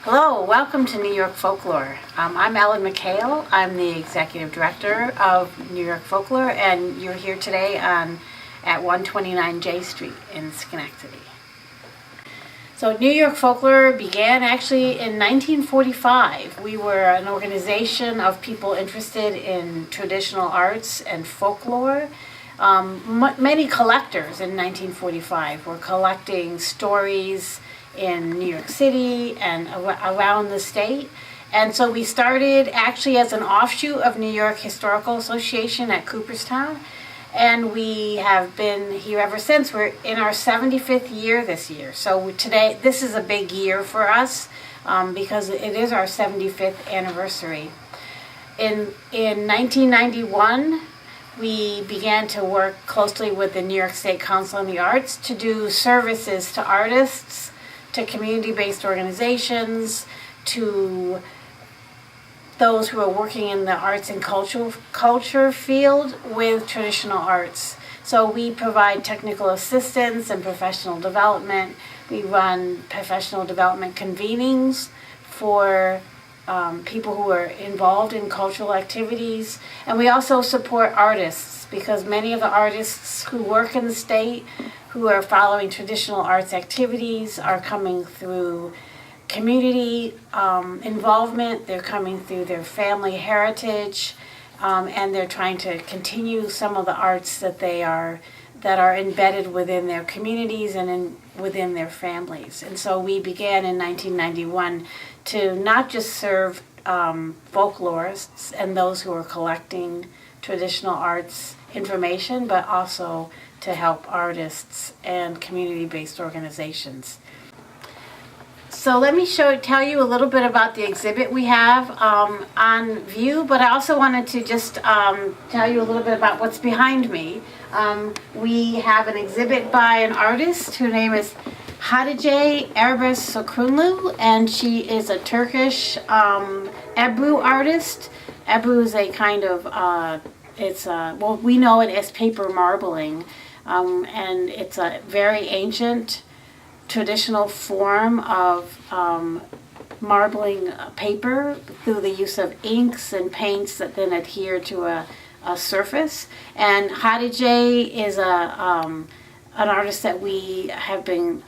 Hello, welcome to New York Folklore. I'm Ellen McHale. I'm the Executive Director of New York Folklore, and you're here today at 129 J Street in Schenectady. So New York Folklore began actually in 1945. We were an organization of people interested in traditional arts and folklore. Many collectors in 1945 were collecting stories in New York City and around the state. And so we started actually as an offshoot of New York Historical Association at Cooperstown. And we have been here ever since. We're in our 75th year this year. So today, this is a big year for us because it is our 75th anniversary. In 1991, we began to work closely with the New York State Council on the Arts to do services to artists, to community-based organizations, to those who are working in the arts and culture field with traditional arts. So we provide technical assistance and professional development. We run professional development convenings for people who are involved in cultural activities. And we also support artists because many of the artists who work in the state who are following traditional arts activities are coming through community involvement, they're coming through their family heritage, and they're trying to continue some of the arts that are embedded within their communities and within their families. And so we began in 1991 to not just serve folklorists and those who are collecting traditional arts information, but also to help artists and community-based organizations. So let me tell you a little bit about the exhibit we have on view, but I also wanted to just tell you a little bit about what's behind me. We have an exhibit by an artist whose name is Hatice Erbes Sokunlu, and she is a Turkish Ebru artist. Ebru is a kind of, we know it as paper marbling, and it's a very ancient traditional form of marbling paper through the use of inks and paints that then adhere to a surface. And Hatice is an artist that we have been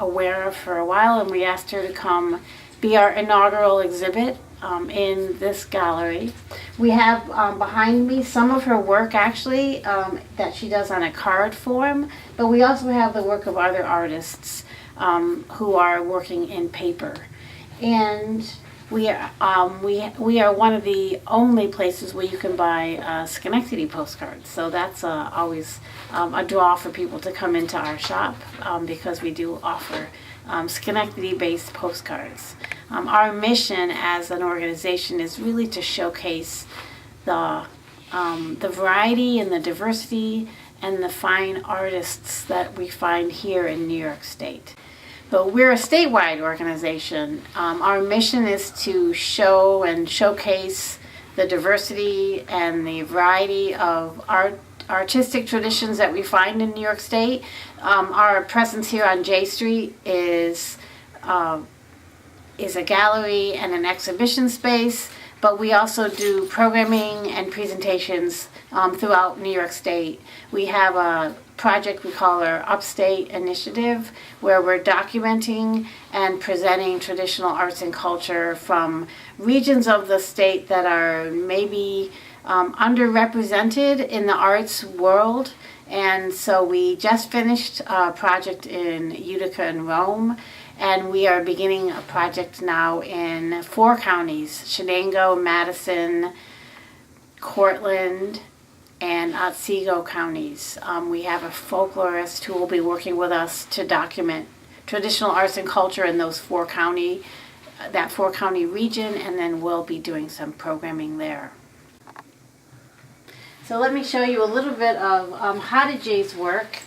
aware of for a while, and we asked her to come be our inaugural exhibit in this gallery. We have behind me some of her work actually that she does on a card form, but we also have the work of other artists who are working in paper. And we are one of the only places where you can buy Schenectady postcards. So that's always a draw for people to come into our shop because we do offer Schenectady-based postcards. Our mission as an organization is really to showcase the variety and the diversity and the fine artists that we find here in New York State. But we're a statewide organization. Our mission is to show and showcase the diversity and the variety of artistic traditions that we find in New York State. Our presence here on J Street is a gallery and an exhibition space, but we also do programming and presentations throughout New York State. We have a project we call our Upstate Initiative, where we're documenting and presenting traditional arts and culture from regions of the state that are maybe underrepresented in the arts world. And so we just finished a project in Utica and Rome, and we are beginning a project now in 4 counties, Shenango, Madison, Cortland, and Otsego counties. We have a folklorist who will be working with us to document traditional arts and culture in that 4-county region, and then we'll be doing some programming there. So let me show you a little bit of Hatice's work.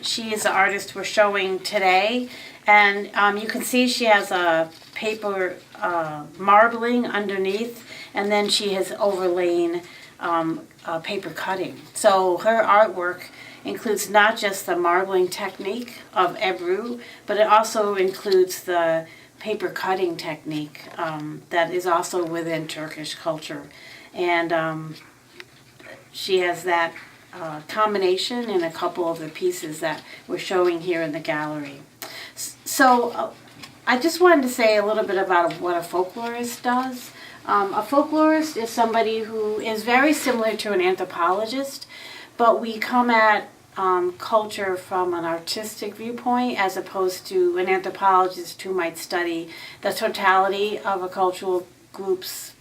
She is the artist we're showing today, and you can see she has a paper marbling underneath, and then she has overlain paper cutting. So her artwork includes not just the marbling technique of Ebru, but it also includes the paper cutting technique that is also within Turkish culture. And she has that combination in a couple of the pieces that we're showing here in the gallery. So I just wanted to say a little bit about what a folklorist does. A folklorist is somebody who is very similar to an anthropologist, but we come at culture from an artistic viewpoint as opposed to an anthropologist who might study the totality of a cultural group's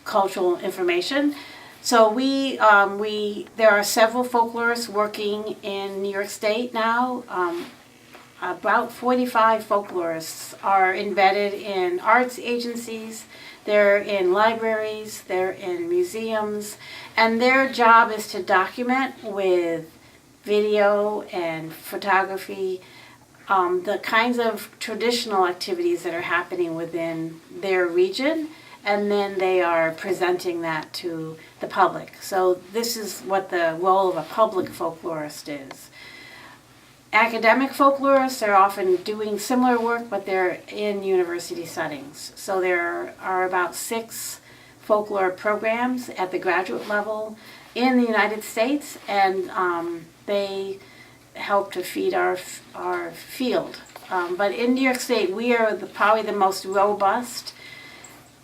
cultural information. So there are several folklorists working in New York State now. About 45 folklorists are embedded in arts agencies, they're in libraries, they're in museums, and their job is to document with video and photography the kinds of traditional activities that are happening within their region, and then they are presenting that to the public. So this is what the role of a public folklorist is. Academic folklorists are often doing similar work, but they're in university settings. So there are about 6 folklore programs at the graduate level in the United States, and they help to feed our field. But in New York State, we are probably the most robust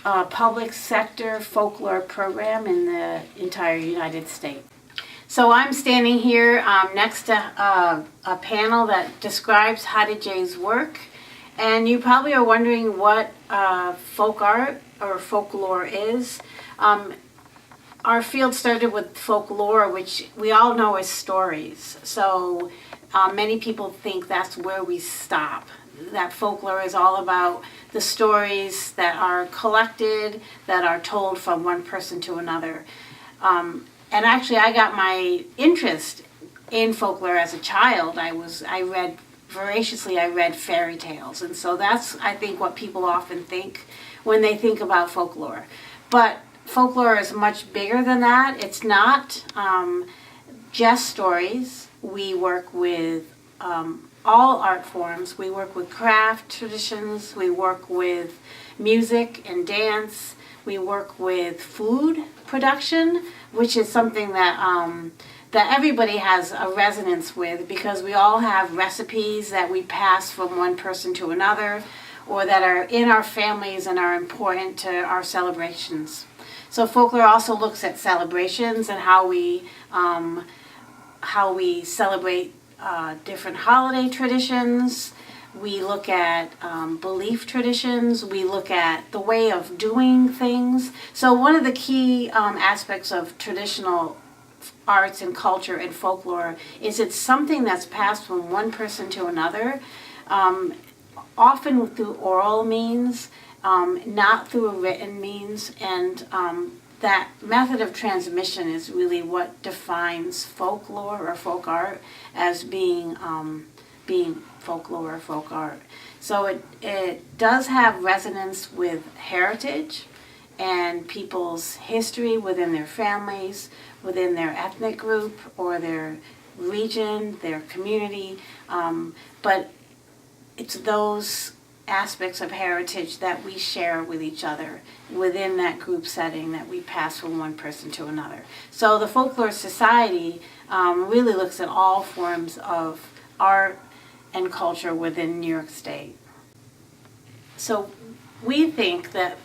public sector folklore program in the entire United States. So I'm standing here next to a panel that describes Hatice's work, and you probably are wondering what folk art or folklore is. Our field started with folklore, which we all know as stories. So many people think that's where we stop. That folklore is all about the stories that are collected, that are told from one person to another. And actually, I got my interest in folklore as a child. I read voraciously. I read fairy tales, and so that's, I think, what people often think when they think about folklore. But folklore is much bigger than that. It's not just stories. We work with all art forms. We work with craft traditions. We work with music and dance. We work with food production, which is something that that everybody has a resonance with, because we all have recipes that we pass from one person to another, or that are in our families and are important to our celebrations. So folklore also looks at celebrations and how we celebrate different holiday traditions. We look at belief traditions. We look at the way of doing things. So one of the key aspects of traditional arts and culture and folklore is it's something that's passed from one person to another, often through oral means, not through a written means, and that method of transmission is really what defines folklore or folk art as being folklore or folk art. So it does have resonance with heritage and people's history within their families, within their ethnic group or their region, their community, but it's those aspects of heritage that we share with each other within that group setting that we pass from one person to another. So the Folklore Society really looks at all forms of art and culture within New York State. So we think that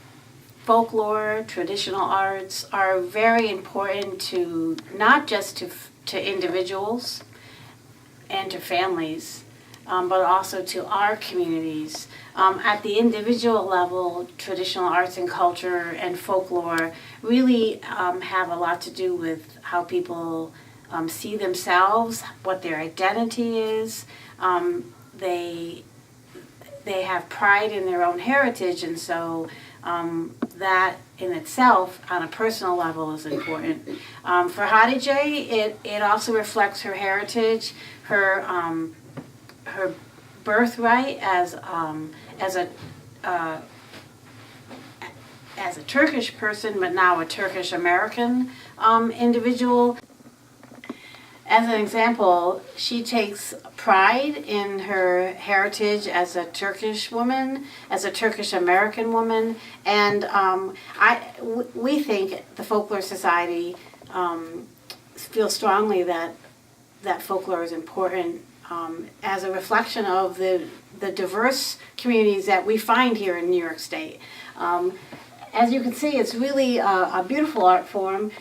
folklore, traditional arts are very important to not just to individuals and to families, but also to our communities. At the individual level, traditional arts and culture and folklore really have a lot to do with how people see themselves, what their identity is. They have pride in their own heritage, and so that in itself, on a personal level, is important. For Hatice, it also reflects her heritage, her birthright as a Turkish person, but now a Turkish American individual. as an example, she takes pride in her heritage as a Turkish woman, as a Turkish American woman, and we think the Folklore Society feels strongly that folklore is important as a reflection of the diverse communities that we find here in New York State. As you can see, it's really a beautiful art form.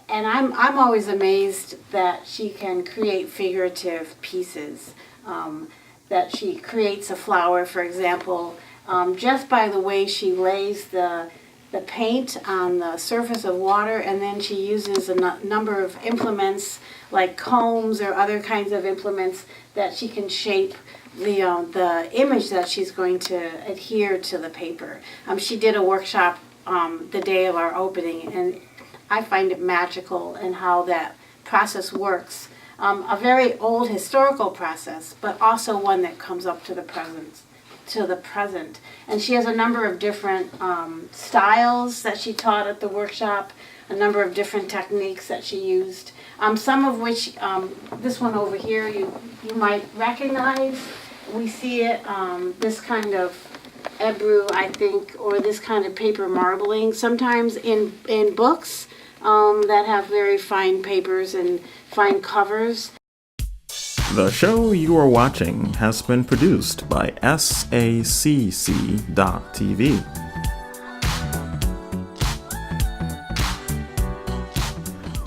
And I'm always amazed that she can create figurative pieces. That she creates a flower, for example, just by the way she lays the paint on the surface of water, and then she uses a number of implements like combs or other kinds of implements that she can shape the image that she's going to adhere to the paper. She did a workshop the day of our opening, and I find it magical in how that process works. A very old historical process, but also one that comes up to the present. And she has a number of different styles that she taught at the workshop, a number of different techniques that she used, some of which, this one over here, you might recognize. We see it, this kind of ebru, I think, or this kind of paper marbling, sometimes in books that have very fine papers and fine covers. The show you are watching has been produced by SACC.TV.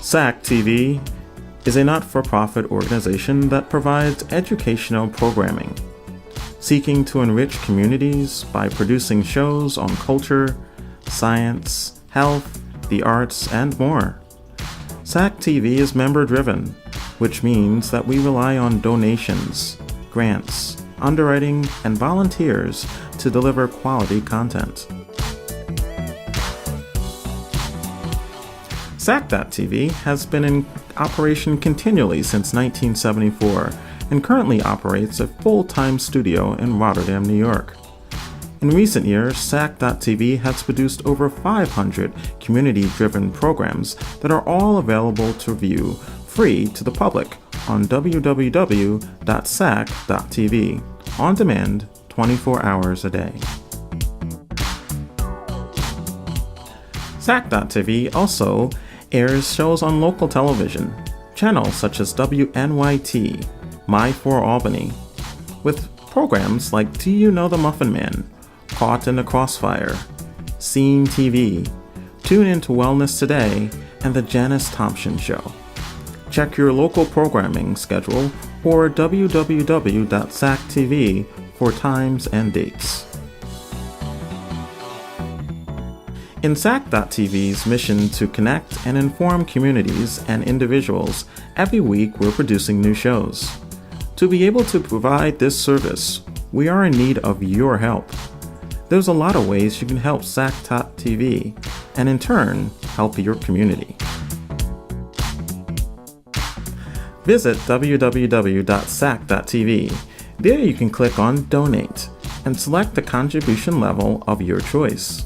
SAC-TV is a not-for-profit organization that provides educational programming, seeking to enrich communities by producing shows on culture, science, health, the arts, and more. SAC-TV is member-driven, which means that we rely on donations, grants, underwriting, and volunteers to deliver quality content. SAC.TV has been in operation continually since 1974 and currently operates a full-time studio in Rotterdam, New York. In recent years, SAC.TV has produced over 500 community-driven programs that are all available to view free to the public on www.sac.tv, on demand 24 hours a day. SAC.tv also airs shows on local television, channels such as WNYT, My4 Albany, with programs like Do You Know the Muffin Man, Caught in the Crossfire, Scene TV, Tune Into Wellness Today, and The Janice Thompson Show. Check your local programming schedule or www.sac.tv for times and dates. In SAC.tv's mission to connect and inform communities and individuals, every week we're producing new shows. To be able to provide this service, we are in need of your help. There's a lot of ways you can help SAC.tv and in turn help your community. Visit www.sac.tv. There you can click on Donate and select the contribution level of your choice.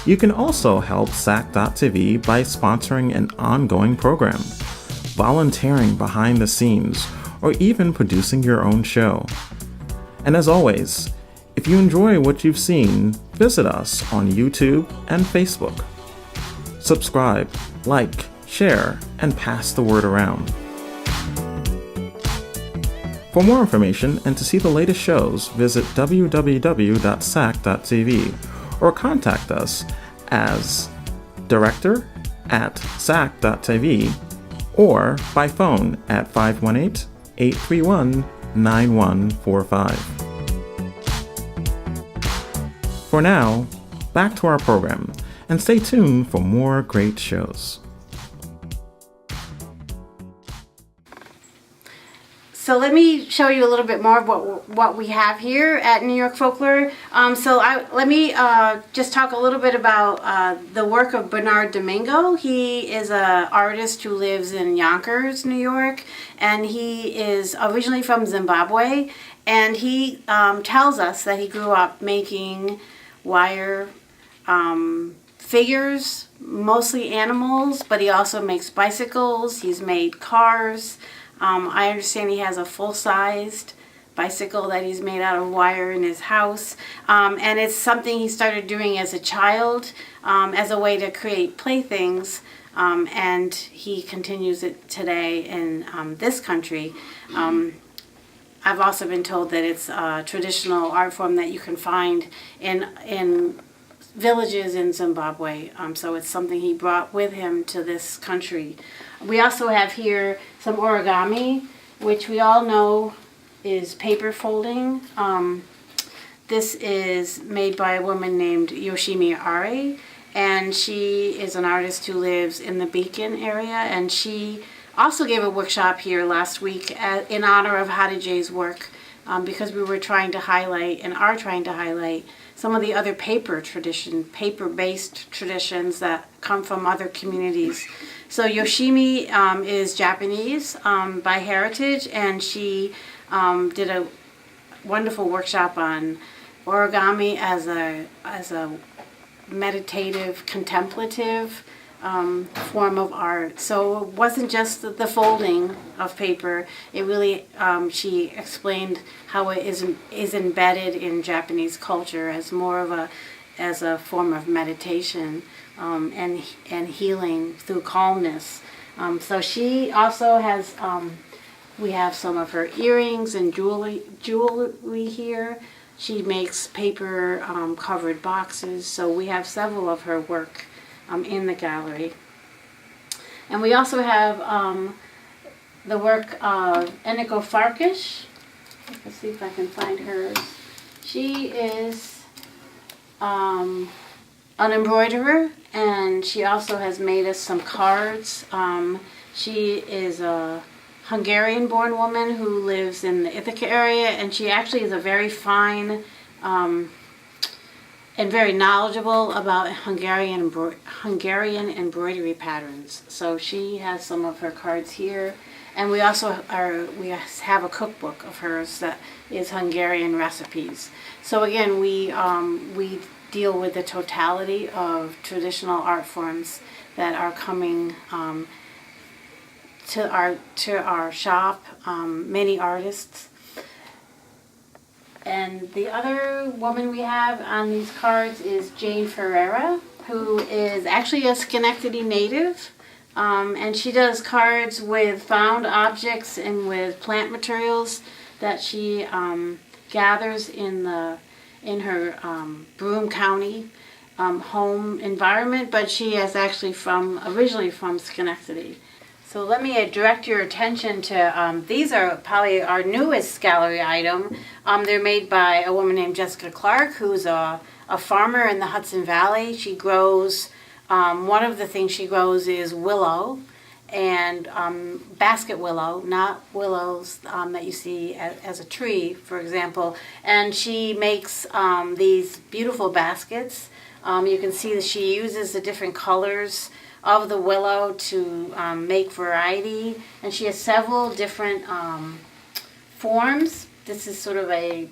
You can also help SAC.tv by sponsoring an ongoing program, volunteering behind the scenes, or even producing your own show. And as always, if you enjoy what you've seen, visit us on YouTube and Facebook. Subscribe, like, share, and pass the word around. For more information and to see the latest shows, visit www.sac.tv or contact us as director@sac.tv or by phone at 518-831-9145. For now, back to our program, and stay tuned for more great shows. So let me show you a little bit more of what we have here at New York Folklore. Let me just talk a little bit about the work of Bernard Domingo. He is an artist who lives in Yonkers, New York, and he is originally from Zimbabwe. And he tells us that he grew up making wire figures, mostly animals, but he also makes bicycles. He's made cars. I understand he has a full-sized bicycle that he's made out of wire in his house. And it's something he started doing as a child as a way to create playthings. And he continues it today in this country. I've also been told that it's a traditional art form that you can find in villages in Zimbabwe. So it's something he brought with him to this country. We also have here some origami, which we all know is paper folding. This is made by a woman named Yoshimi Ari, and she is an artist who lives in the Beacon area, and she also gave a workshop here last week in honor of Hadije's work, because we were trying to highlight and are trying to highlight some of the other paper-based traditions that come from other communities. So Yoshimi is Japanese by heritage, and she did a wonderful workshop on origami as a meditative, contemplative form of art. So it wasn't just the folding of paper. It really, she explained how it is embedded in Japanese culture as more of a form of meditation and healing through calmness. So she also has. We have some of her earrings and jewelry here. She makes paper covered boxes. So we have several of her work in the gallery. And we also have the work of Eniko Farkish. Let's see if I can find hers. She is an embroiderer, and she also has made us some cards. She is a Hungarian-born woman who lives in the Ithaca area, and she actually is a very fine and very knowledgeable about Hungarian embroidery patterns. So she has some of her cards here, and we also have a cookbook of hers that is Hungarian recipes. So again, we deal with the totality of traditional art forms that are coming to our shop, many artists. And the other woman we have on these cards is Jane Ferreira, who is actually a Schenectady native, and she does cards with found objects and with plant materials that she gathers in her Broome County home environment, but she is actually originally from Schenectady. So let me direct your attention to, these are probably our newest gallery item. They're made by a woman named Jessica Clark, who's a farmer in the Hudson Valley. She grows, one of the things she grows is willow, and basket willow, not willows that you see as a tree, for example. And she makes these beautiful baskets. You can see that she uses the different colors of the willow to make variety, and she has several different forms. This is sort of a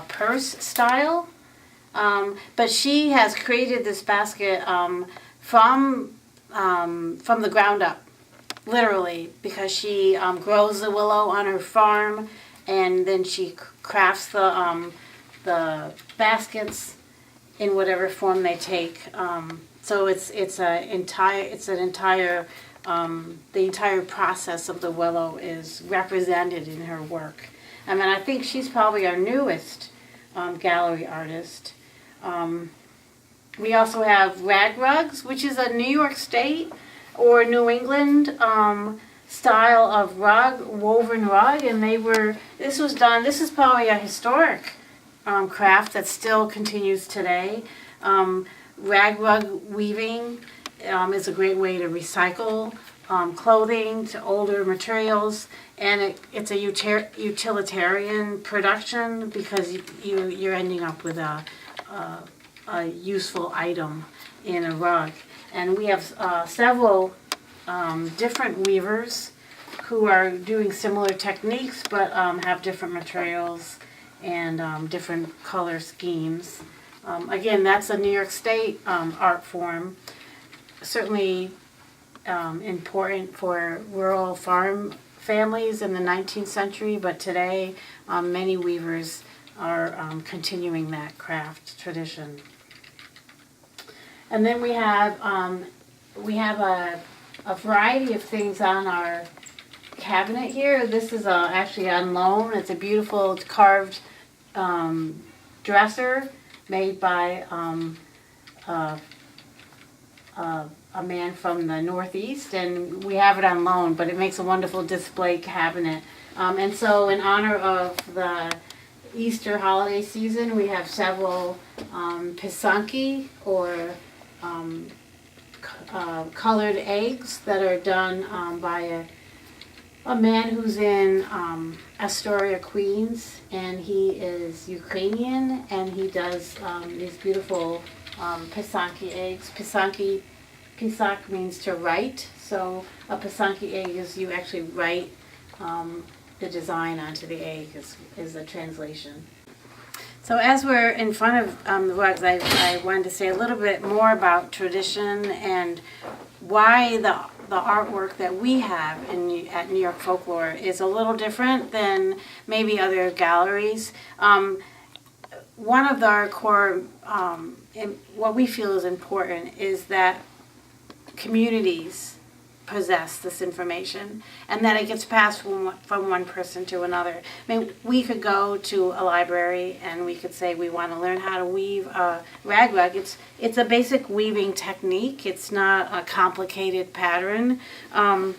purse style, but she has created this basket from the ground up, literally, because she grows the willow on her farm, and then she crafts the baskets in whatever form they take. So the entire process of the willow is represented in her work. I mean, I think she's probably our newest gallery artist. We also have rag rugs, which is a New York State or New England style of woven rug, and this is probably a historic craft that still continues today. Rag rug weaving is a great way to recycle clothing to older materials, and it's a utilitarian production because you're ending up with a useful item in a rug. And we have several different weavers who are doing similar techniques but have different materials and different color schemes. Again, that's a New York State art form, certainly important for rural farm families in the 19th century, but today many weavers are continuing that craft tradition. And then we have a variety of things on our cabinet here. This is actually on loan. It's a beautiful carved dresser made by a man from the Northeast, and we have it on loan, but it makes a wonderful display cabinet. And so in honor of the Easter holiday season, we have several pisanki, or colored eggs that are done by a man who's in Astoria, Queens, and he is Ukrainian, and he does these beautiful pisanki eggs. Pisak means to write, so a pisanki egg is you actually write the design onto the egg is the translation. So as we're in front of the rugs, I wanted to say a little bit more about tradition and why the artwork that we have at New York Folklore is a little different than maybe other galleries. One of our core, what we feel is important, is that communities possess this information and that it gets passed from one person to another. I mean, we could go to a library and we could say we want to learn how to weave a rag rug. It's a basic weaving technique. It's not a complicated pattern. And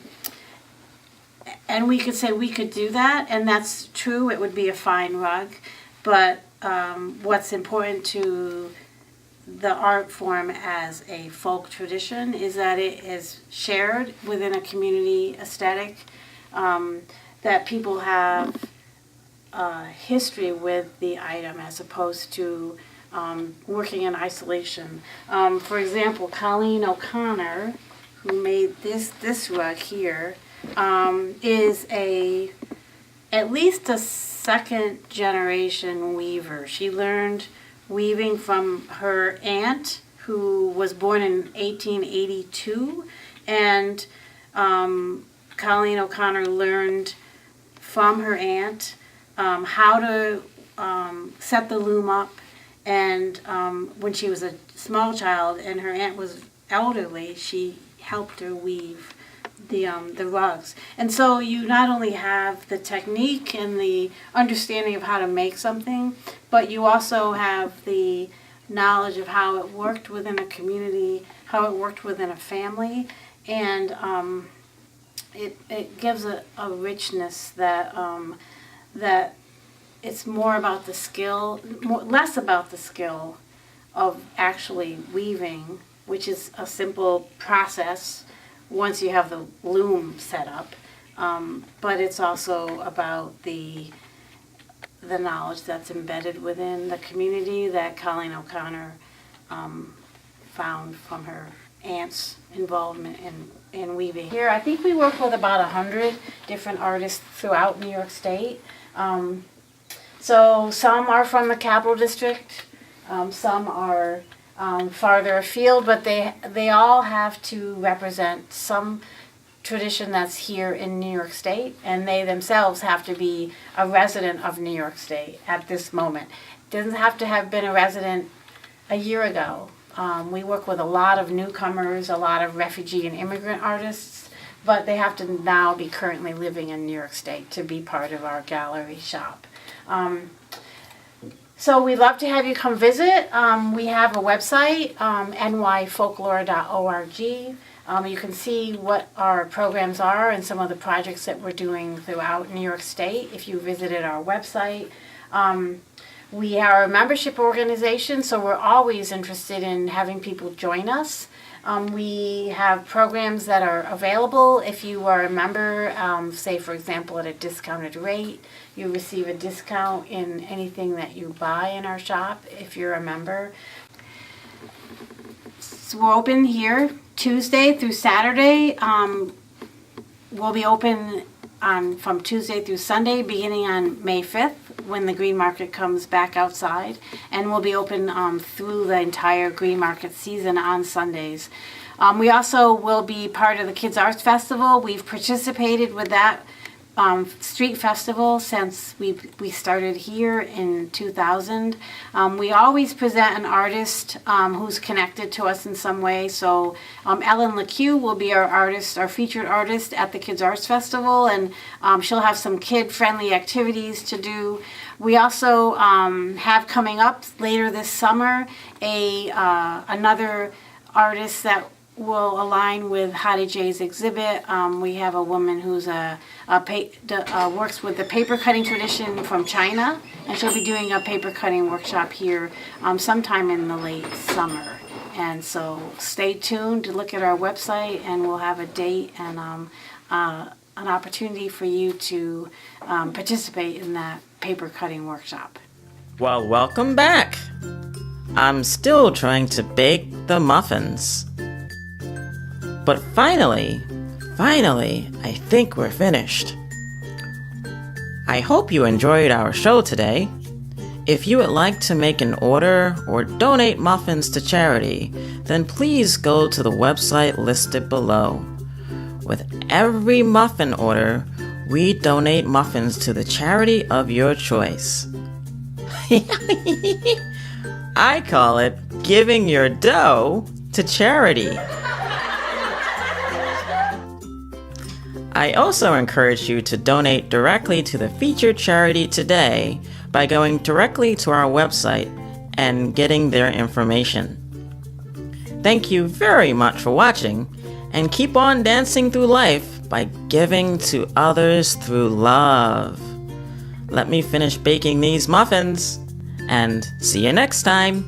we could say we could do that, and that's true. It would be a fine rug. But what's important to the art form as a folk tradition is that it is shared within a community aesthetic, that people have history with the item as opposed to working in isolation. For example, Colleen O'Connor, who made this rug here, is at least a second generation weaver. She learned weaving from her aunt, who was born in 1882, and Colleen O'Connor learned from her aunt how to set the loom up, and when she was a small child and her aunt was elderly, she helped her weave the rugs. And so you not only have the technique and the understanding of how to make something, but you also have the knowledge of how it worked within a community, how it worked within a family, and it gives a richness that it's more about the skill, less about the skill of actually weaving, which is a simple process once you have the loom set up, but it's also about the knowledge that's embedded within the community that Colleen O'Connor found from her aunt's involvement in weaving. Here, I think we work with about 100 different artists throughout New York State. So some are from the Capital District, some are farther afield, but they all have to represent some tradition that's here in New York State, and they themselves have to be a resident of New York State at this moment. It doesn't have to have been a resident a year ago. We work with a lot of newcomers, a lot of refugee and immigrant artists, but they have to now be currently living in New York State to be part of our gallery shop. So we'd love to have you come visit. We have a website, nyfolklore.org. You can see what our programs are and some of the projects that we're doing throughout New York State if you visited our website. We are a membership organization, so we're always interested in having people join us. We have programs that are available if you are a member, say for example at a discounted rate. You receive a discount in anything that you buy in our shop if you're a member. So we're open here Tuesday through Saturday. We'll be open from Tuesday through Sunday, beginning on May 5th, when the green market comes back outside, and will be open through the entire green market season on Sundays. We also will be part of the Kids Arts Festival. We've participated with that street festival since we started here in 2000. We always present an artist who's connected to us in some way. So Ellen LeCue will be our featured artist at the Kids Arts Festival, and she'll have some kid-friendly activities to do. We also have coming up later this summer another artist that will align with Hattie J's exhibit. We have a woman who's works with the paper cutting tradition from China, and she'll be doing a paper cutting workshop here sometime in the late summer. And so stay tuned to look at our website, and we'll have a date and an opportunity for you to participate in that paper cutting workshop. Well, welcome back. I'm still trying to bake the muffins. But finally, I think we're finished. I hope you enjoyed our show today. If you would like to make an order or donate muffins to charity, then please go to the website listed below. With every muffin order, we donate muffins to the charity of your choice. I call it giving your dough to charity. I also encourage you to donate directly to the featured charity today by going directly to our website and getting their information. Thank you very much for watching, and keep on dancing through life by giving to others through love. Let me finish baking these muffins, and see you next time.